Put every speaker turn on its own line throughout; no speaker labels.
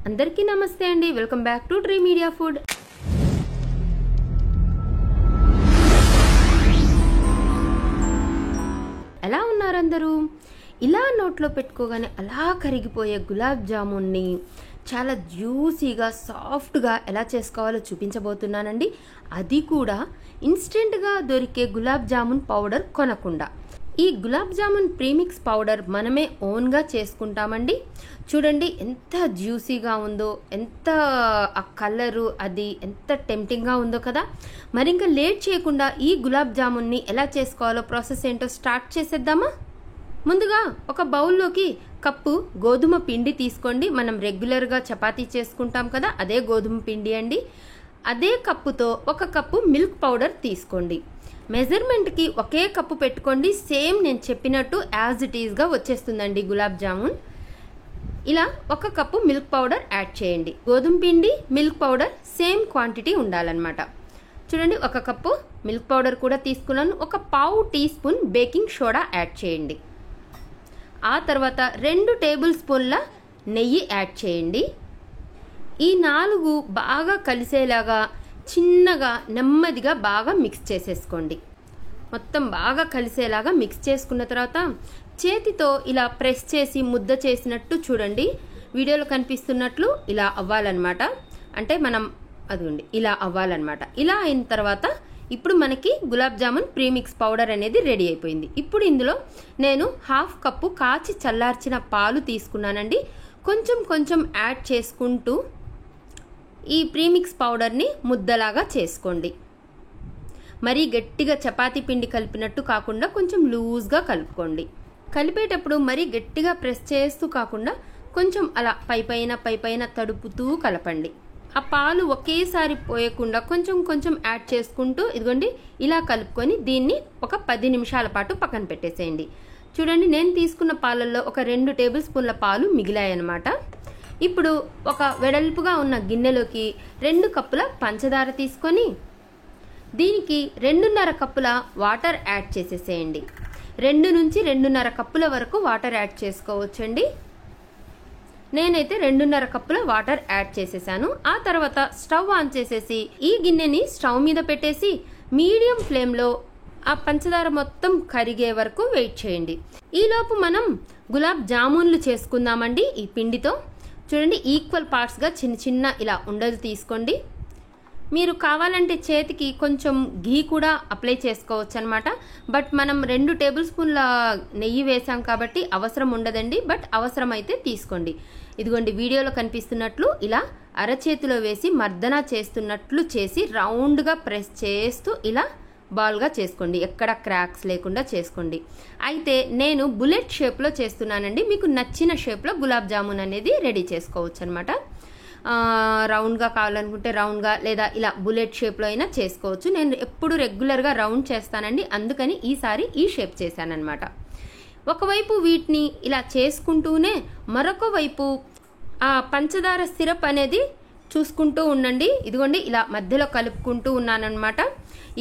అందరికీ నమస్తే అండి. Welcome back to dream media food. ఎలా ఉన్నారు అందరూ? ఇలా నోట్లో పెట్టుకోగానే అలా కరిగిపోయే గులాబ్ జామున్ని చాలా జ్యూసీగా సాఫ్ట్గా ఎలా చేసుకోవాలో చూపించబోతున్నానండి. అది కూడా ఇన్స్టెంట్గా దొరికే గులాబ్ జామున్ పౌడర్ కొనకుండా. ఈ గులాబ్ జామున్ ప్రీమిక్స్ పౌడర్ మనమే ఓన్గా చేసుకుంటామండి. చూడండి ఎంత జ్యూసీగా ఉందో, ఎంత ఆ కలరు అది ఎంత టెంప్టింగ్గా ఉందో కదా. మరి ఇంకా లేట్ చేయకుండా ఈ గులాబ్ జామున్ని ఎలా చేసుకోవాలో ప్రాసెస్ ఏంటో స్టార్ట్ చేసేద్దామా? ముందుగా ఒక బౌల్లోకి కప్పు గోధుమ పిండి తీసుకోండి. మనం రెగ్యులర్గా చపాతీ చేసుకుంటాం కదా, అదే గోధుమ పిండి అండి. అదే కప్పుతో ఒక కప్పు మిల్క్ పౌడర్ తీసుకోండి. మెజర్మెంట్కి ఒకే కప్పు పెట్టుకోండి. సేమ్ నేను చెప్పినట్టు యాజ్ ఇట్ ఈస్గా వచ్చేస్తుందండి గులాబ్ జామున్. ఇలా ఒక కప్పు మిల్క్ పౌడర్ యాడ్ చేయండి. గోధుమ పిండి మిల్క్ పౌడర్ సేమ్ క్వాంటిటీ ఉండాలన్నమాట. చూడండి, ఒక కప్పు మిల్క్ పౌడర్ కూడా తీసుకున్నాను. ఒక పావు teaspoon baking soda add చేయండి. ఆ తర్వాత 2 టేబుల్ స్పూన్ల నెయ్యి యాడ్ చేయండి. ఈ 4 బాగా కలిసేలాగా చిన్నగా నెమ్మదిగా బాగా మిక్స్ చేసేసుకోండి. మొత్తం బాగా కలిసేలాగా మిక్స్ చేసుకున్న తర్వాత చేతితో ఇలా ప్రెస్ చేసి ముద్ద చేసినట్టు చూడండి. వీడియోలో కనిపిస్తున్నట్లు ఇలా అవ్వాలన్నమాట. అంటే మనం అదిగోండి ఇలా అవ్వాలన్నమాట. ఇలా అయిన తర్వాత ఇప్పుడు మనకి గులాబ్ జామున్ ప్రీమిక్స్ పౌడర్ అనేది రెడీ అయిపోయింది. ఇప్పుడు ఇందులో నేను 1/2 కప్పు కాచి చల్లార్చిన పాలు తీసుకున్నానండి. కొంచెం కొంచెం యాడ్ చేసుకుంటూ ఈ ప్రీమిక్స్ పౌడర్ని ముద్దలాగా చేసుకోండి. మరీ గట్టిగా చపాతీ పిండి కలిపినట్టు కాకుండా కొంచెం లూజ్గా కలుపుకోండి. కలిపేటప్పుడు మరీ గట్టిగా ప్రెస్ చేస్తూ కాకుండా కొంచెం అలా పైపైన తడుపుతూ కలపండి. ఆ పాలు ఒకేసారి పోయకుండా కొంచెం కొంచెం యాడ్ చేసుకుంటూ ఇదిగోండి ఇలా కలుపుకొని దీన్ని ఒక 10 నిమిషాల పాటు పక్కన పెట్టేసేయండి. చూడండి, నేను తీసుకున్న పాలల్లో ఒక 2 టేబుల్ స్పూన్ల పాలు మిగిలాయన్నమాట. ఇప్పుడు ఒక వెడల్పుగా ఉన్న గిన్నెలోకి 2 కప్పుల పంచదార తీసుకొని దీనికి 2.5 కప్పుల వాటర్ యాడ్ చేసేసేయండి. 2 నుంచి 2.5 కప్పుల వరకు వాటర్ యాడ్ చేసుకోవచ్చండి. నేనైతే 2.5 కప్పుల వాటర్ యాడ్ చేసేసాను. ఆ తర్వాత స్టవ్ ఆన్ చేసేసి ఈ గిన్నెని స్టవ్ మీద పెట్టేసి మీడియం ఫ్లేమ్లో ఆ పంచదార మొత్తం కరిగే వరకు వెయిట్ చేయండి. ఈలోపు మనం గులాబ్ జామున్లు చేసుకుందామండి. ఈ పిండితో చూడండి, ఈక్వల్ పార్ట్స్గా చిన్న చిన్న ఇలా ఉండలు తీసుకోండి. మీరు కావాలంటే చేతికి కొంచెం ఘీ కూడా అప్లై చేసుకోవచ్చు అనమాట. బట్ మనం 2 టేబుల్ స్పూన్ల నెయ్యి వేసాం కాబట్టి అవసరం ఉండదండి. బట్ అవసరమైతే తీసుకోండి. ఇదిగోండి వీడియోలో కనిపిస్తున్నట్లు ఇలా అరచేతిలో వేసి మర్దన చేస్తున్నట్లు చేసి రౌండ్గా ప్రెస్ చేస్తూ ఇలా బాల్గా చేసుకోండి. ఎక్కడ క్రాక్స్ లేకుండా చేసుకోండి. అయితే నేను బుల్లెట్ షేప్లో చేస్తున్నానండి. మీకు నచ్చిన షేప్లో గులాబ్ జామున్ అనేది రెడీ చేసుకోవచ్చు అనమాట. రౌండ్గా కావాలనుకుంటే రౌండ్గా, లేదా ఇలా బుల్లెట్ షేప్లో అయినా చేసుకోవచ్చు. నేను ఎప్పుడు రెగ్యులర్గా రౌండ్ చేస్తానండి, అందుకని ఈసారి ఈ షేప్ చేశానమాట. ఒకవైపు వీటిని ఇలా చేసుకుంటూనే మరొక వైపు ఆ పంచదార సిరప్ అనేది చూసుకుంటూ ఉండండి. ఇదిగోండి ఇలా మధ్యలో కలుపుకుంటూ ఉన్నానన్నమాట.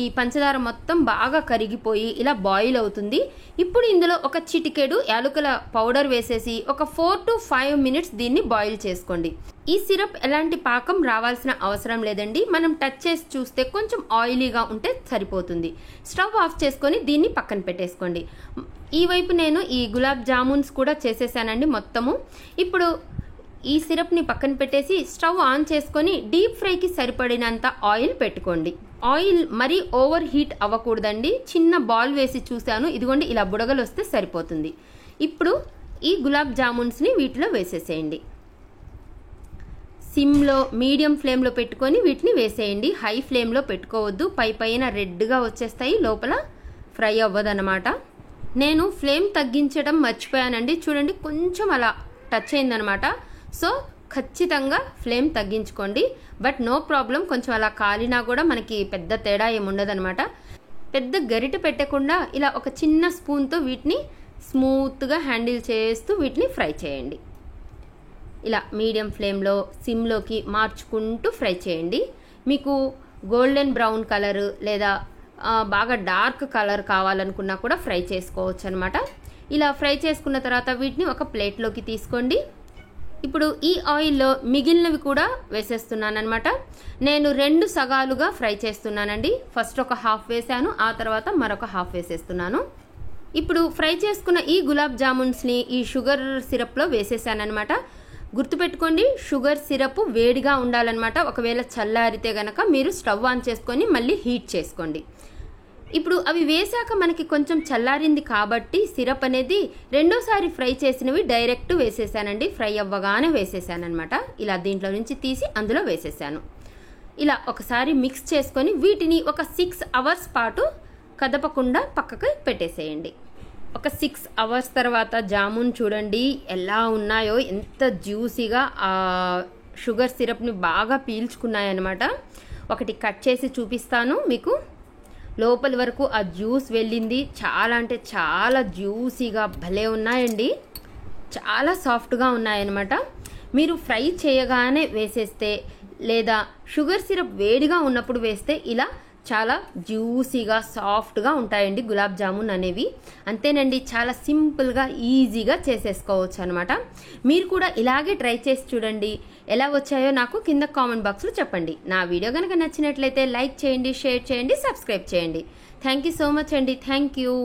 ఈ పంచదార మొత్తం బాగా కరిగిపోయి ఇలా బాయిల్ అవుతుంది. ఇప్పుడు ఇందులో ఒక చిటికెడు యాలకుల పౌడర్ వేసేసి ఒక 4 to 5 మినిట్స్ దీన్ని బాయిల్ చేసుకోండి. ఈ సిరప్ ఎలాంటి పాకం రావాల్సిన అవసరం లేదండి. మనం టచ్ చేసి చూస్తే కొంచెం ఆయిలీగా ఉంటే సరిపోతుంది. స్టవ్ ఆఫ్ చేసుకొని దీన్ని పక్కన పెట్టేసుకోండి. ఈ వైపు నేను ఈ గులాబ్ జామున్స్ కూడా చేసేసానండి మొత్తము. ఇప్పుడు ఈ సిరప్ని పక్కన పెట్టేసి స్టవ్ ఆన్ చేసుకొని డీప్ ఫ్రైకి సరిపడినంత ఆయిల్ పెట్టుకోండి. ఆయిల్ మరీ ఓవర్ హీట్ అవ్వకూడదండి. చిన్న బాల్ వేసి చూశాను, ఇదిగోండి ఇలా బుడగలు వస్తే సరిపోతుంది. ఇప్పుడు ఈ గులాబ్ జామున్స్ని వీటిలో వేసేసేయండి. సిమ్లో మీడియం ఫ్లేమ్లో పెట్టుకొని వీటిని వేసేయండి. హై ఫ్లేమ్లో పెట్టుకోవద్దు, పైన రెడ్గా వచ్చేస్తాయి, లోపల ఫ్రై అవ్వదన్నమాట. నేను ఫ్లేమ్ తగ్గించడం మర్చిపోయానండి. చూడండి, కొంచెం అలా టచ్ అయిందనమాట. సో ఖచ్చితంగా ఫ్లేమ్ తగ్గించుకోండి. బట్ నో ప్రాబ్లం, కొంచెం అలా కాలినా కూడా మనకి పెద్ద తేడా ఏముండదనమాట. పెద్ద గరిటె పెట్టకుండా ఇలా ఒక చిన్న స్పూన్తో వీటిని స్మూత్గా హ్యాండిల్ చేస్తూ వీటిని ఫ్రై చేయండి. ఇలా మీడియం ఫ్లేమ్లో సిమ్లోకి మార్చుకుంటూ ఫ్రై చేయండి. మీకు గోల్డెన్ బ్రౌన్ కలర్ లేదా బాగా డార్క్ కలర్ కావాలనుకున్నా కూడా ఫ్రై చేసుకోవచ్చు అనమాట. ఇలా ఫ్రై చేసుకున్న తర్వాత వీటిని ఒక ప్లేట్లోకి తీసుకోండి. ఇప్పుడు ఈ ఆయిల్లో మిగిలినవి కూడా వేసేస్తున్నాను అనమాట. నేను 2 సగాలుగా ఫ్రై చేస్తున్నానండి. ఫస్ట్ ఒక హాఫ్ వేసాను, ఆ తర్వాత మరొక హాఫ్ వేసేస్తున్నాను. ఇప్పుడు ఫ్రై చేసుకున్న ఈ గులాబ్ జామున్స్ని ఈ షుగర్ సిరప్లో వేసేసానమాట. గుర్తుపెట్టుకోండి, షుగర్ సిరప్ వేడిగా ఉండాలన్నమాట. ఒకవేళ చల్లారితే గనక మీరు స్టవ్ ఆన్ చేసుకొని మళ్ళీ హీట్ చేసుకోండి. ఇప్పుడు అవి వేసాక మనకి కొంచెం చల్లారింది కాబట్టి సిరప్ అనేది రెండోసారి ఫ్రై చేసినవి డైరెక్ట్ వేసేసానండి. ఫ్రై అవ్వగానే వేసేసానమాట. ఇలా దీంట్లో నుంచి తీసి అందులో వేసేసాను. ఇలా ఒకసారి మిక్స్ చేసుకొని వీటిని ఒక 6 అవర్స్ పాటు కదపకుండా పక్కకు పెట్టేసేయండి. ఒక 6 అవర్స్ తర్వాత జామున్ చూడండి ఎలా ఉన్నాయో, ఎంత జ్యూసీగా ఆ షుగర్ సిరప్ని బాగా పీల్చుకున్నాయన్నమాట. ఒకటి కట్ చేసి చూపిస్తాను మీకు. లోపలి వరకు ఆ జ్యూస్ వెళ్ళింది. చాలా అంటే చాలా జ్యూసీగా భలే ఉన్నాయండి. చాలా సాఫ్ట్గా ఉన్నాయన్నమాట. మీరు ఫ్రై చేయగానే వేసేస్తే లేదా షుగర్ సిరప్ వేడిగా ఉన్నప్పుడు వేస్తే ఇలా చాలా జ్యూసీగా సాఫ్ట్గా ఉంటాయండి గులాబ్ జామున్ అనేవి. అంతేనండి, చాలా సింపుల్గా ఈజీగా చేసేసుకోవచ్చు అనమాట. మీరు కూడా ఇలాగే ట్రై చేసి చూడండి. ఎలా వచ్చాయో నాకు కింద కామెంట్ బాక్స్లో చెప్పండి. నా వీడియో కనుక నచ్చినట్లయితే లైక్ చేయండి, షేర్ చేయండి, సబ్స్క్రైబ్ చేయండి. థ్యాంక్ యూ సో మచ్ అండి. Thank you.